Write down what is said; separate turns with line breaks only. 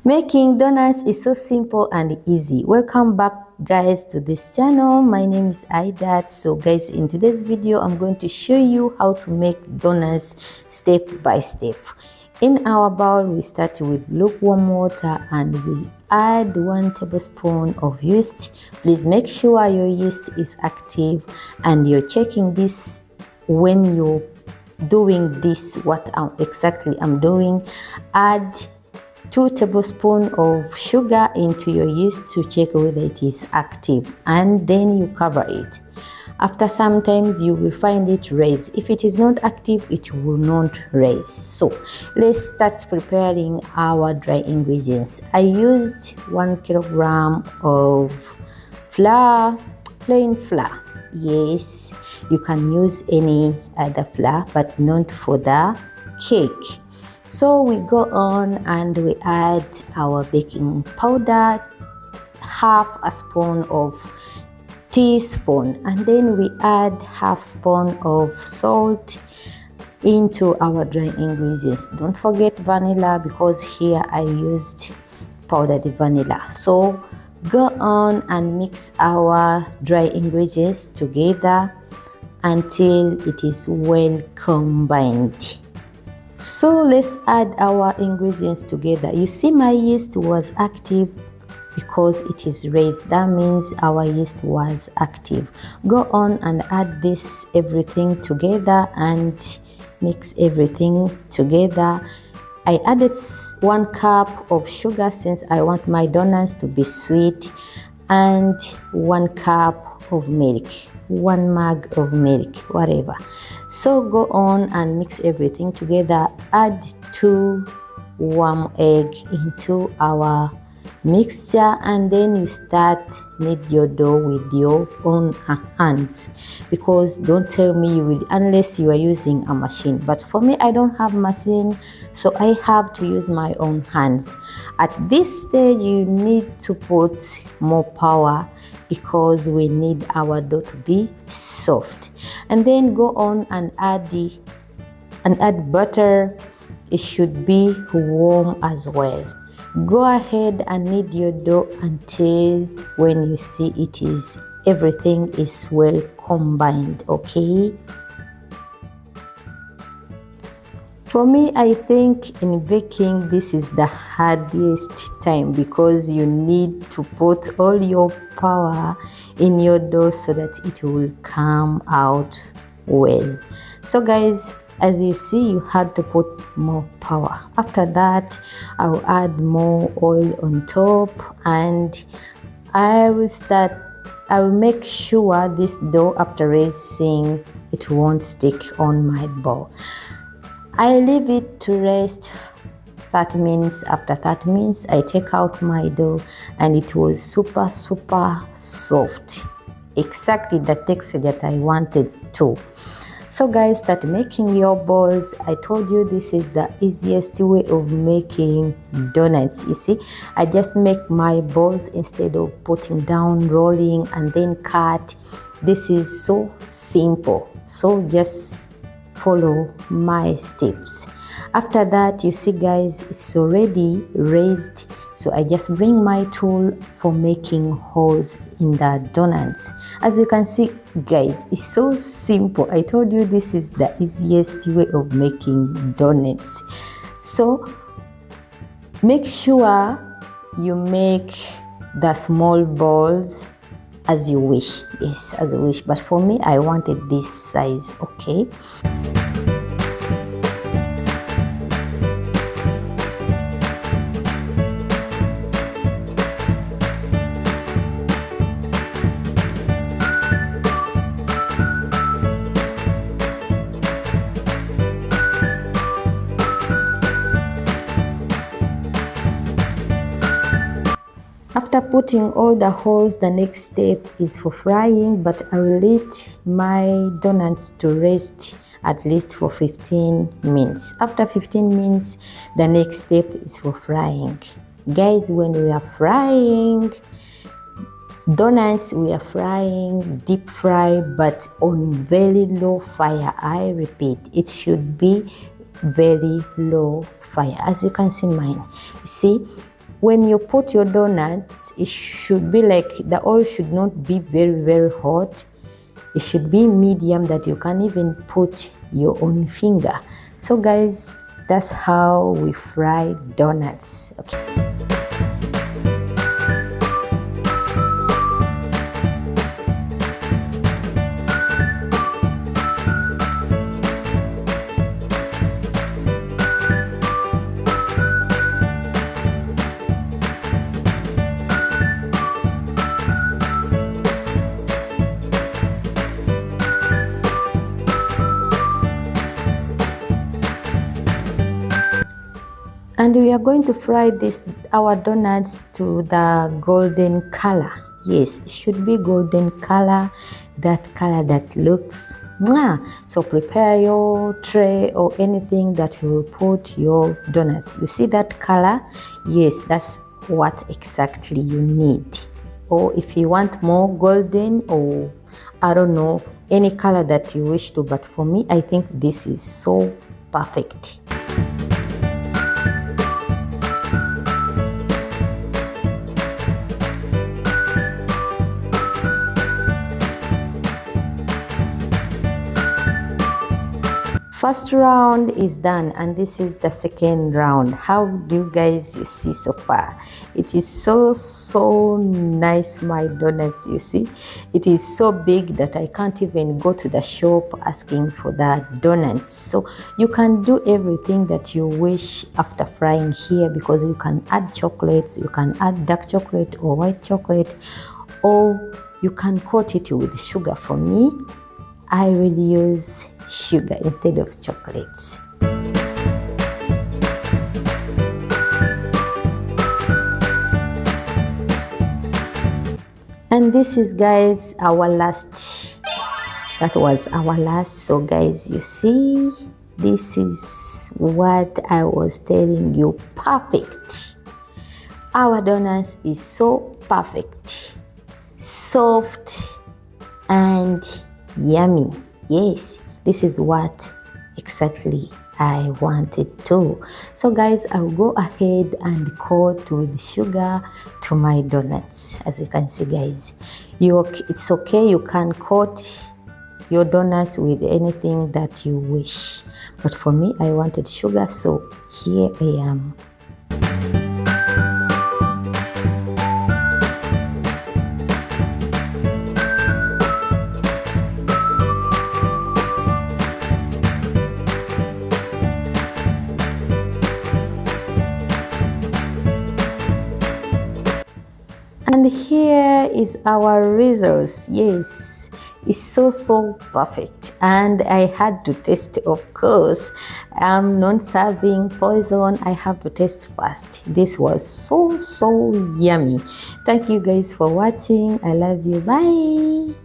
Making donuts is so simple and easy. Welcome back guys to this channel. My name is Aidat. So guys, in today's video I'm going to show you how to make donuts step by step. In our bowl we start with lukewarm water and we add 1 tablespoon of yeast. Please make sure your yeast is active and you're checking this when you're doing this, what exactly I'm doing. Add 2 tablespoons of sugar into your yeast to check whether it is active, and then you cover it. After some times you will find it raise. If it is not active, it will not raise. So let's start preparing our dry ingredients. I used 1 kilogram of flour, plain flour. Yes, you can use any other flour but not for the cake. So we go on and we add our baking powder, half a spoon of teaspoon, and then we add half spoon of salt into our dry ingredients. Don't forget vanilla, because here I used powdered vanilla. So go on and mix our dry ingredients together until it is well combined. So let's add our ingredients together. You see my yeast was active because it is raised. That means our yeast was active. Go on and add this everything together and mix everything together. I added 1 cup of sugar since I want my donuts to be sweet, and 1 cup of milk, 1 mug of milk, whatever. So go on and mix everything together. Add 2 warm eggs into our mixture, and then you start knead your dough with your own hands, because don't tell me you will unless you are using a machine. But for me, I don't have machine, so I have to use my own hands. At this stage you need to put more power because we need our dough to be soft. And then go on and add butter. It should be warm as well. Go ahead and knead your dough until when you see it is everything is well combined, okay? For me, I think in baking this is the hardest time, because you need to put all your power in your dough so that it will come out well. So guys, as you see, you had to put more power. After that, I will add more oil on top, and I will make sure this dough, after raising, it won't stick on my bowl. I leave it to rest 30 minutes. After 30 minutes, I take out my dough, and it was super soft, exactly the texture that I wanted to. So guys, start making your balls. I told you this is the easiest way of making donuts. You see, I just make my balls instead of putting down, rolling and then cut. This is so simple, so just follow my steps. After that, you see guys, it's already raised, so I just bring my tool for making holes in the donuts. As you can see guys, it's so simple. I told you this is the easiest way of making donuts. So make sure you make the small balls as you wish. Yes, as you wish, but for me I wanted this size, okay? After putting all the holes, the next step is for frying, but I will let my donuts to rest at least for 15 minutes. After 15 minutes, the next step is for frying. Guys, when we are frying donuts, we are frying deep fry, but on very low fire. I repeat, it should be very low fire. As you can see mine, you see, when you put your donuts, it should be like the oil should not be very hot. It should be medium that you can even put your own finger. So guys, that's how we fry donuts. Okay. And we are going to fry our donuts to the golden color. Yes, it should be golden color, that color that looks mwah. So prepare your tray or anything that you will put your donuts. You see that color? Yes, that's what exactly you need. Or if you want more golden, or I don't know, any color that you wish to, but for me, I think this is so perfect. First round is done, and this is the second round. How do you guys see so far? It is so nice, my donuts. You see, it is so big that I can't even go to the shop asking for the donuts. So you can do everything that you wish after frying here, because you can add chocolates, you can add dark chocolate or white chocolate, or you can coat it with sugar. For me, I will use sugar instead of chocolates. And this is, guys, our last. That was our last. So guys, you see, this is what I was telling you. Perfect. Our donuts is so perfect, soft and yummy. Yes, this is what exactly I wanted to. So guys, I'll go ahead and coat with sugar to my donuts. As you can see, guys, it's okay, you can coat your donuts with anything that you wish, but for me, I wanted sugar, so here I am. And here is our results. Yes, it's so perfect, and I had to taste. Of course, I'm not serving poison, I have to taste first. This was so yummy. Thank you guys for watching. I love you. Bye.